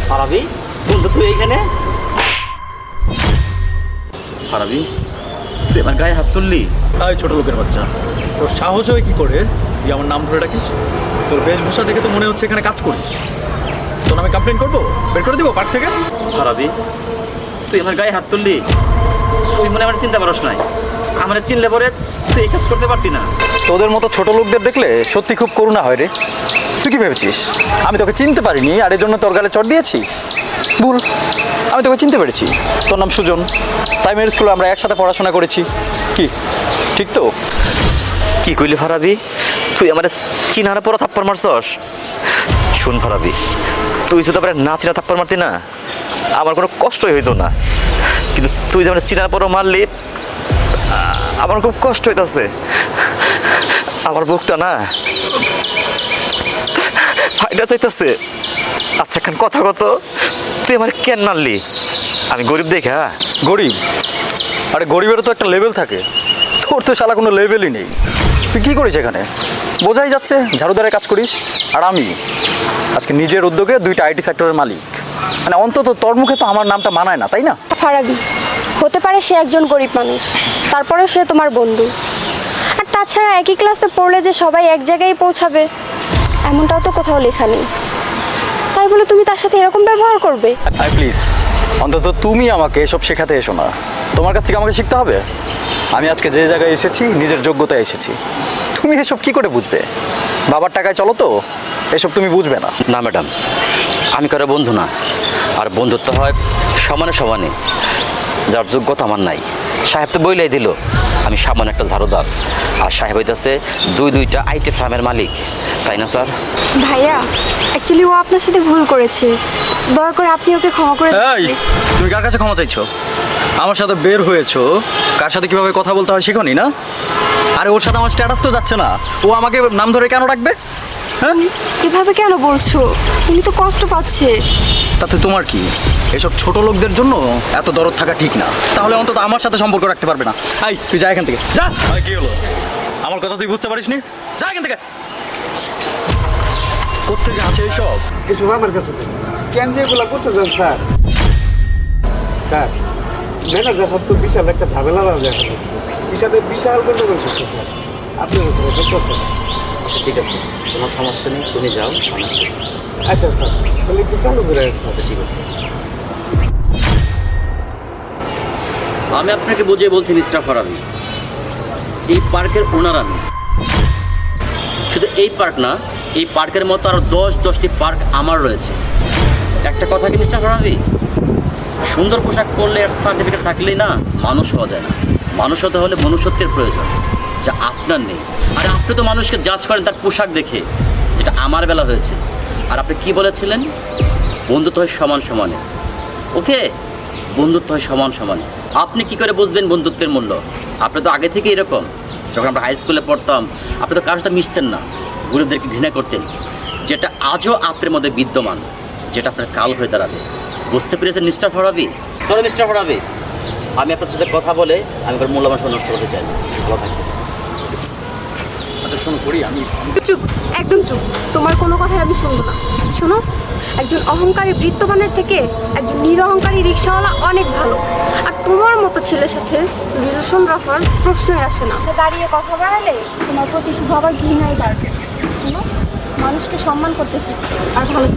ফারাবি, বন্ধু তুই এইখানে? ফারাবি, তুই আমার গায়ে হাত তুললি? এই ছোট লোকের বাচ্চা, তোর সাহস হয় কি করে তুই আমার নাম ধরে ডাকিস? তোর বেশভূষা দেখে তো মনে হচ্ছে এখানে কাজ করিস। তোর নামে কমপ্লেন করবো, বের করে দিব পার্ক থেকে। ফারাবি, তুই আমার গায়ে হাত তুললি? তুই মনে আমার চিন্তা পারস নাই? আমার চিনলে পরে তুই এই কাজ করতে পারতি না। তোদের মতো ছোট লোকদের দেখলে সত্যি খুব করুণা হয় রে। তুই কি ভেবেছিস আমি তোকে চিনতে পারিনি আর এর জন্য তোর গালে চড় দিয়েছি? ভুল, আমি তোকে চিনতে পেরেছি। তোর নাম সুজন, প্রাইমারি স্কুলে আমরা একসাথে পড়াশোনা করেছি। কি ঠিক তো? কি কইলি ফারাবি? তুই আমার চিনার পরও থাপ্পড় মারছস? শুন ফারাবি, তুই যদি আবার না চিনা থাপ্পড় মারতি না, আমার কোনো কষ্টই হইতো না। কিন্তু তুই যে আমার চিনার পরও মারলি, আমার খুব কষ্ট হইতাছে। আমার বুকটা না ফাইটা চাইতেছে। আচ্ছা খান কথা কত, তুই আমার কেন মারলি? আমি গরিব দেখে? হ্যাঁ গরিব? আরে গরিবেরও তো একটা লেভেল থাকে, তোর তো শালা কোনো লেভেলই নেই। তুই কি করিস এখানে? বোঝাই যাচ্ছে ঝাড়ুদারের কাজ করিস। আর আমি আজকে নিজের উদ্যোগে 2টা আইটি সেক্টরের মালিক। মানে অন্তত তোর মুখে তো আমার নামটা মানায় না, তাই না? ফারাবি, হতে পারে সে একজন গরিব মানুষ, তারপরেও সে তোমার বন্ধু। আর তাছাড়া একই ক্লাসে পড়লে যে সবাই এক জায়গায় পৌঁছাবে এমনটাও তো কোথাও লেখা নেই। তাই বলে তুমি তার সাথে এরকম ব্যবহার করবে? আই প্লিজ, অন্তত তুমি আমাকে এসব শেখাতে এসো না। তোমার কাছ থেকে আমাকে শিখতে হবে? আমি আজকে যে জায়গায় এসেছি নিজের যোগ্যতায় এসেছি। তুমি এসব কি করে বুঝবে? বাবার টাকায় চলো তো, এসব তুমি বুঝবে না। না ম্যাডাম, আমি কারো বন্ধু না। আর বন্ধুত্ব হয় সমানে সমানে। যার যোগ্যতা আমার নাই, সাহেব তো বইলাই দিল আমি সামান্য একটা ঝাড়ুদার, আর সাহেব হইতেছে 2টা আইটি ফার্মের মালিক, তাই না স্যার? ভাইয়া, অ্যাকচুয়ালি ও আপনার সাথে ভুল করেছে, দয়া করে আপনি ওকে ক্ষমা করে দিন, এই, please। তুমি কার কাছে ক্ষমা চাইছো? আমার সাথে বের হয়েছো, কার সাথে কিভাবে কথা বলতে হয় শিখোনি না? আরে ওর সাথে আমার স্ট্যাটাস তো যাচ্ছে না, ও আমাকে নাম ধরে কেন রাখবে? হ্যাঁ, এভাবে কেন বলছো? উনি তো কষ্ট পাচ্ছে। তাতে তোমার কি? এসব ছোট লোকদের জন্য এত দরদ থাকা ঠিক না। তাহলে অন্তত আমার সাথে সম্পর্ক রাখতে পারবে না। এই তুই যা এখান থেকে, যা। কি হলো? আমার কথা তুই বুঝতে পারিস নি? যা এখান থেকে। কোথেকে আছে এইসব? এসব আমার কাছে নেই। কেন যে এগুলা করতে যান স্যার? স্যার, ম্যানেজার সব তো বিশাল একটা ঝামেলা দেখা যাচ্ছে। বিশাল গন্ডগোল করছে স্যার। আপনি দেখতেছেন? আচ্ছা ঠিক আছে, কোনো সমস্যা নেই, তুমি যাও, আমি আসতেছি। আচ্ছা স্যার, তাহলে একটু চালু করে রাখছেন। আচ্ছা ঠিক আছে। আমি আপনাকে বুঝিয়ে বলছি মিস্টার ফারাবি, এই পার্কের ওনার আমি। শুধু এই পার্ক না, এই পার্কের মতো আরও 10টি পার্ক আমার রয়েছে। একটা কথা কি মিস্টার ফারাবি, সুন্দর পোশাক পরলে আর সার্টিফিকেট থাকলেই না মানুষ হওয়া যায় না। মানুষ হতে হলে মনুষ্যত্বের প্রয়োজন, যা আপনার নেই। আর আপনি তো মানুষকে জাজ করেন তার পোশাক দেখে, যেটা আমার বেলা হয়েছে। আর আপনি কি বলেছিলেন? বন্ধুত্ব হয় সমান সমানে। ওকে, বন্ধুত্ব হয় সমান সমানে। আপনি কি করে বুঝবেন বন্ধুত্বের মূল্য? আপনি তো আগে থেকে এরকম। যখন আমরা হাই স্কুলে পড়তাম, আপনি তো কারোর সাথে মিশতেন না, গরিবদেরকে ঘৃণা করতেন, যেটা আজও আপনার মধ্যে বিদ্যমান, যেটা আপনার কাল হয়ে দাঁড়াবে। বুঝতে পেরেছেন mister Farabi? Sorry mister Farabi, আমি আপনার সাথে কথা বলে আমি কোনো মূল্যবান সময় নষ্ট করতে চাই না। ভালো থাকবেন। আচ্ছা শোনো করি আমি। চুপ, একদম চুপ। তোমার কোনো কথাই আমি শুনবো না। শোনো, একজন অহংকারী বৃত্তবানের থেকে একজন নিরহংকারী রিক্সাওয়ালা অনেক ভালো। আর তোমার মতো ছেলের সাথে রিলেশন রাখার প্রশ্নই আসে না। দাঁড়িয়ে কথা বাড়ালে তোমার প্রতি শুধু আবার ঘৃণাই বাড়বে। শোনো, মানুষকে সম্মান করতে শিখো আর ভালো